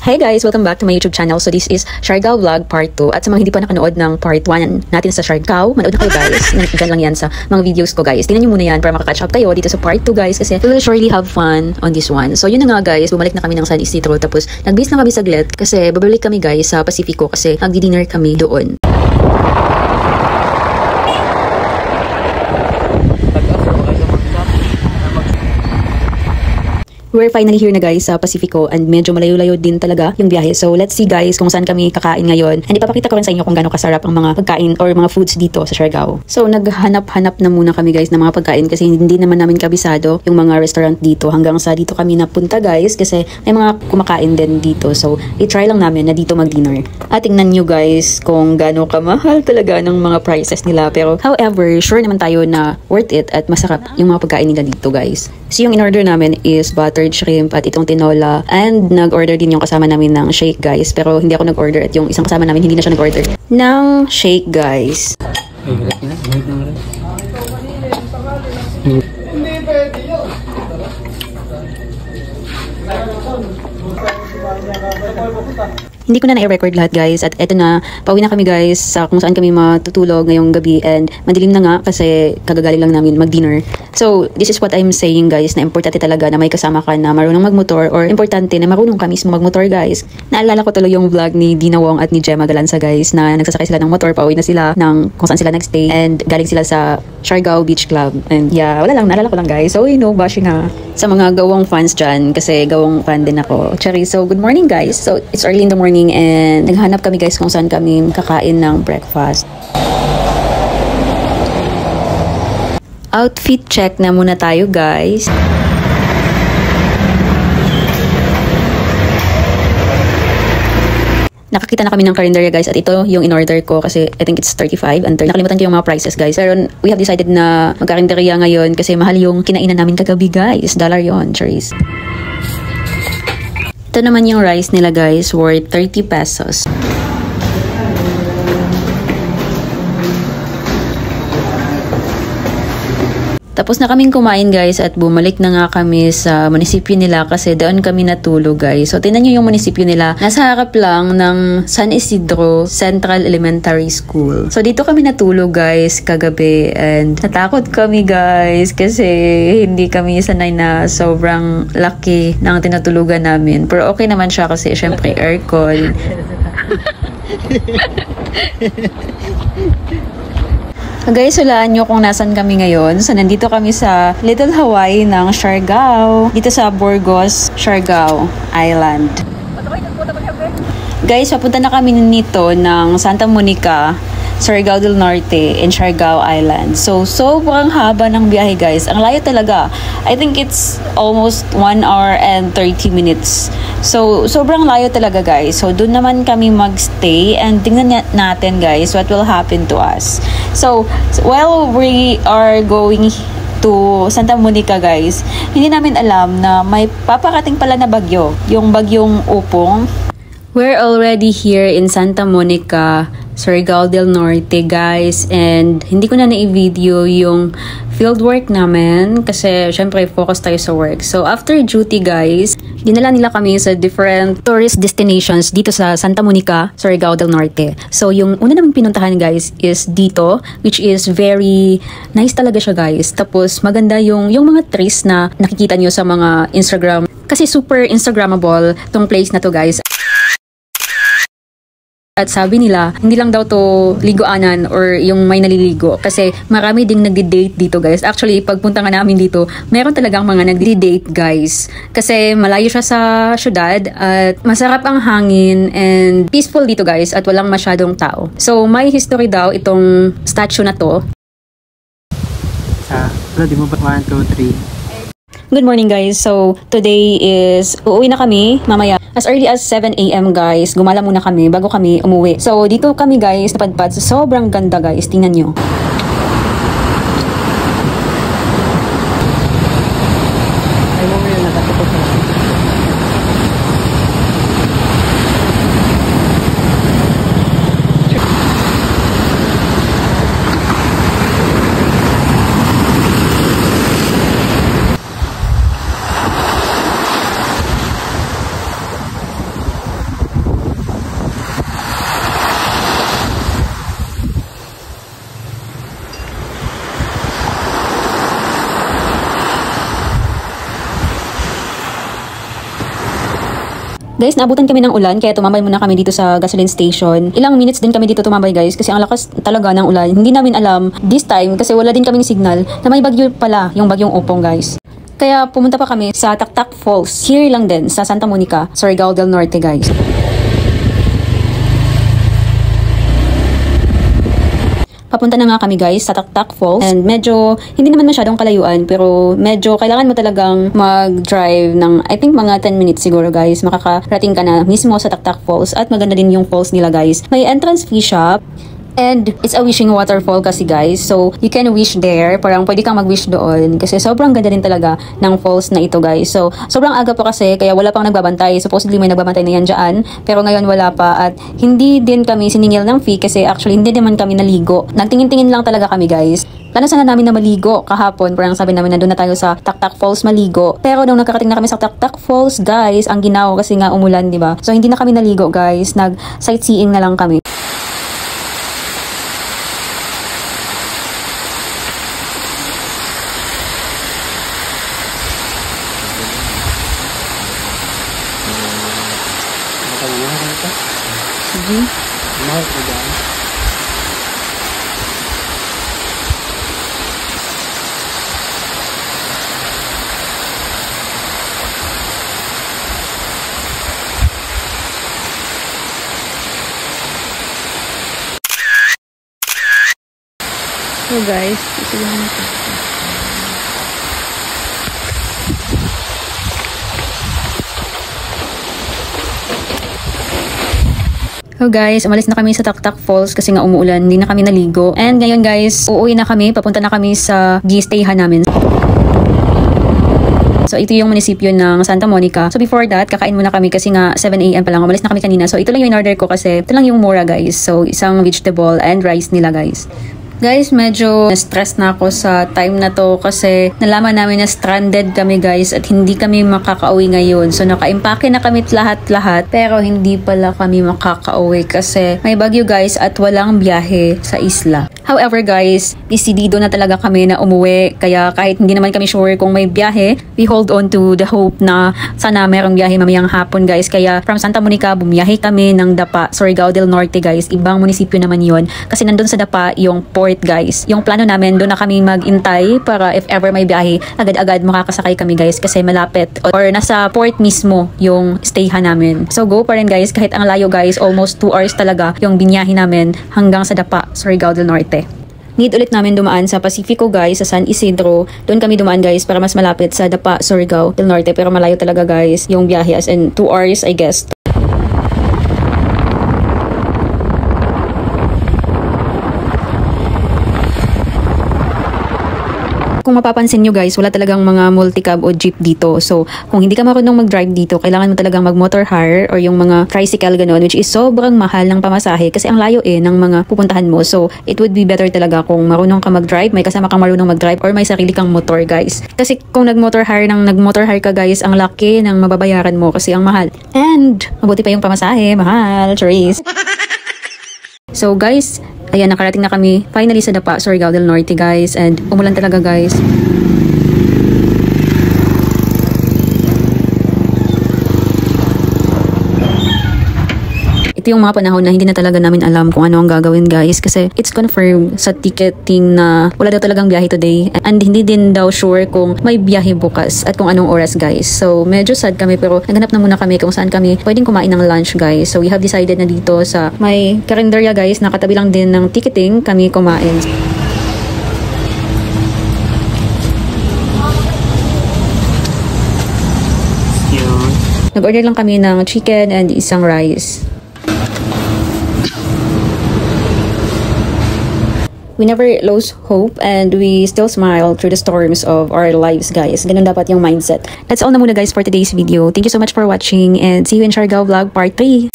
Hey guys! Welcome back to my YouTube channel. So this is Siargao Vlog Part 2. At sa mga hindi pa nakanood ng Part 1 natin sa Siargao, manood na kayo guys. Nandyan lang yan sa mga videos ko guys. Tingnan nyo muna yan para makakatch up kayo dito sa Part 2 guys. Kasi we will surely have fun on this one. So yun na nga guys, bumalik na kami ng San Isidro. Tapos nag-base na kami saglit kasi babalik kami guys sa Pacifico kasi magdi-dinner kami doon. We're finally here na guys sa Pacifico and medyo malayo-layo din talaga yung biyahe. So let's see guys kung saan kami kakain ngayon. And ipapakita ko rin sa inyo kung gaano kasarap ang mga pagkain or mga foods dito sa Siargao. So naghanap-hanap na muna kami guys ng mga pagkain kasi hindi naman namin kabisado yung mga restaurant dito. Hanggang sa dito kami napunta guys kasi may mga kumakain din dito. So i-try lang namin na dito mag-dinner. At tingnan nyo guys kung gaano kamahal talaga ng mga prices nila. Pero however, sure naman tayo na worth it at masarap yung mga pagkain nila dito guys. So yung in-order namin is buttered shrimp at itong tinola. And nag-order din yung kasama namin ng shake guys. Pero hindi ako nag-order at yung isang kasama namin hindi na siya nag-order ng shake guys. Hindi ko na na-record lahat guys at eto na, pauwi na kami guys sa kung saan kami matutulog ngayong gabi and madilim na nga kasi kagagaling lang namin mag-dinner. So this is what I'm saying guys na importante talaga na may kasama ka na marunong magmotor or importante na marunong ka mismo magmotor guys. Naalala ko tuloy yung vlog ni Dina Wong at ni Gemma Galanza guys na nagsasakay sila ng motor, pauwi na sila ng kung saan sila nagstay and galing sila sa Siargao Beach Club and yeah, wala lang, naalala ko lang guys. So you know, bashing ha sa mga gawang fans dyan kasi gawang fan din ako. Cherry, so good morning guys. So it's early in the morning and naghanap kami guys kung saan kami kakain ng breakfast. Outfit check na muna tayo guys. Nakakita na kami ng karinderya guys at ito yung in-order ko kasi I think it's 35 and nakalimutan ko yung mga prices guys. Pero we have decided na magkarinderya ngayon kasi mahal yung kinainan namin kagabi guys. $1 yon, cherries. Ito naman yung rice nila guys, worth 30 pesos. Tapos na kaming kumain guys at bumalik na nga kami sa munisipyo nila kasi doon kami natulog guys. So tingnan nyo yung munisipyo nila. Nasa harap lang ng San Isidro Central Elementary School. So dito kami natulog guys kagabi and natakot kami guys kasi hindi kami sanay na sobrang laki ng tinatulugan namin. Pero okay naman siya kasi syempre aircon. Guys, hulaan nyo kung nasan kami ngayon. So, nandito kami sa Little Hawaii ng Siargao. Dito sa Burgos, Siargao Island. Guys, papunta na kami nito ng Santa Monica, Surigao del Norte, and Siargao Island. So, sobrang haba ng biyahe guys. Ang layo talaga. I think it's almost 1 hour and 30 minutes. So, sobrang layo talaga guys. So, doon naman kami magstay and tingnan natin guys what will happen to us. So, while we are going to Santa Monica guys, hindi namin alam na may paparating pala na bagyo. Yung bagyong Upong. We're already here in Santa Monica, Surigao del Norte guys, and hindi ko na na-video yung fieldwork namin kasi syempre focus tayo sa work. So after duty guys, dinala nila kami sa different tourist destinations dito sa Santa Monica, Surigao del Norte. So yung una naming pinuntahan guys is dito, which is very nice talaga siya guys. Tapos maganda yung mga trees na nakikita nyo sa mga Instagram kasi super Instagrammable tong place na to guys. At sabi nila, hindi lang daw to ligoanan or yung may naliligo kasi marami ding nagdi-date dito guys. Actually, pagpunta nga namin dito, meron talagang mga nagdi-date guys. Kasi malayo siya sa syudad at masarap ang hangin and peaceful dito guys at walang masyadong tao. So, may history daw itong statue na to. Di mo ba 1, 2, 3? Good morning guys. So, today is uuwi na kami mamaya. As early as 7 AM guys. Gumala muna kami bago kami umuwi. So, dito kami guys napadpad. So, sobrang ganda guys. Tingnan nyo. Guys, naabutan kami ng ulan kaya tumambay muna kami dito sa gasoline station. Ilang minutes din kami dito tumambay guys kasi ang lakas talaga ng ulan. Hindi namin alam this time kasi wala din kaming signal na may bagyo pala, yung bagyong Opong guys. Kaya pumunta pa kami sa Taktak Falls. Here lang din sa Santa Monica, Surigao del Norte guys. Papunta na nga kami guys sa Taktak Falls and medyo hindi naman masyadong kalayuan pero medyo kailangan mo talagang mag-drive ng I think mga 10 minutes siguro guys. Makakarating ka na mismo sa Taktak Falls at maganda din yung falls nila guys. May entrance fee shop. And it's a wishing waterfall kasi guys. So, you can wish there. Parang pwede kang mag-wish doon. Kasi sobrang ganda din talaga ng falls na ito guys. So, sobrang aga pa kasi. Kaya wala pang nagbabantay. Supposedly may nagbabantay na yan dyan. Pero ngayon wala pa. At hindi din kami siningil ng fee. Kasi actually hindi naman kami naligo. Nagtingin-tingin lang talaga kami guys. Plano sana namin na maligo kahapon. Parang sabi namin na doon na tayo sa Taktak Falls maligo. Pero nung nakarating na kami sa Taktak Falls guys, ang ginaw kasi nga umulan, di ba? So, hindi na kami naligo guys. Nag-sightseeing na lang kami. Sige. Mahal ko dyan. So guys, ito lang ito. So guys, umalis na kami sa Taktak Falls kasi nga umuulan, hindi na kami naligo. And ngayon guys, uuwi na kami, papunta na kami sa G-stayhan namin. So ito yung munisipyo ng Santa Monica. So before that, kakain muna kami kasi nga 7 AM pa lang, umalis na kami kanina. So ito lang yung in-order ko kasi ito lang yung mura guys. So isang vegetable and rice nila guys. Guys, medyo na-stress na ako sa time na to kasi nalaman namin na stranded kami guys at hindi kami makakauwi ngayon. So naka-impake na kami lahat-lahat pero hindi pala kami makakauwi kasi may bagyo guys at walang biyahe sa isla. However guys, decidido na talaga kami na umuwi kaya kahit hindi naman kami sure kung may biyahe, we hold on to the hope na sana merong biyahe mamayang hapon guys. Kaya from Santa Monica, bumiyahe kami ng Dapa, Surigao del Norte guys. Ibang munisipyo naman yon kasi nandun sa Dapa yung port guys. Yung plano namin, doon na kami mag-intay para if ever may biyahe, agad-agad makakasakay kami guys kasi malapit or nasa port mismo yung stayhan namin. So go pa rin guys, kahit ang layo guys, almost 2 hours talaga yung binyahe namin hanggang sa Dapa, Surigao del Norte. Need ulit namin dumaan sa Pacifico guys, sa San Isidro. Doon kami dumaan guys para mas malapit sa Dapa, Surigao del Norte. Pero malayo talaga guys yung biyahe as in 2 hours I guess. Kung mapapansin nyo guys, wala talagang mga multicab o jeep dito. So, kung hindi ka marunong mag-drive dito, kailangan mo talagang mag-motor hire or yung mga tricycle ganun, which is sobrang mahal ng pamasahe kasi ang layo ng mga pupuntahan mo. So, it would be better talaga kung marunong ka mag-drive, may kasama kang marunong mag-drive or may sarili kang motor guys. Kasi kung nag-motor hire ka guys, ang laki ng mababayaran mo kasi ang mahal. And, mabuti pa yung pamasahe, mahal, Cherise. So guys, ayan, nakarating na kami finally sa Dapa, Surigao del Norte guys, and umulan talaga guys. Ito yung mga panahon na hindi na talaga namin alam kung ano ang gagawin guys kasi it's confirmed sa ticketing na wala daw talagang biyahe today and hindi din daw sure kung may biyahe bukas at kung anong oras guys. So medyo sad kami pero naghanap na muna kami kung saan kami pwedeng kumain ng lunch guys. So we have decided na dito sa may karinderya guys, nakatabi lang din ng ticketing kami kumain. Nag-order lang kami ng chicken and isang rice. We never lose hope and we still smile through the storms of our lives guys. Ganun dapat yung mindset. That's all na muna guys for today's video. Thank you so much for watching and see you in Siargao Vlog Part 3.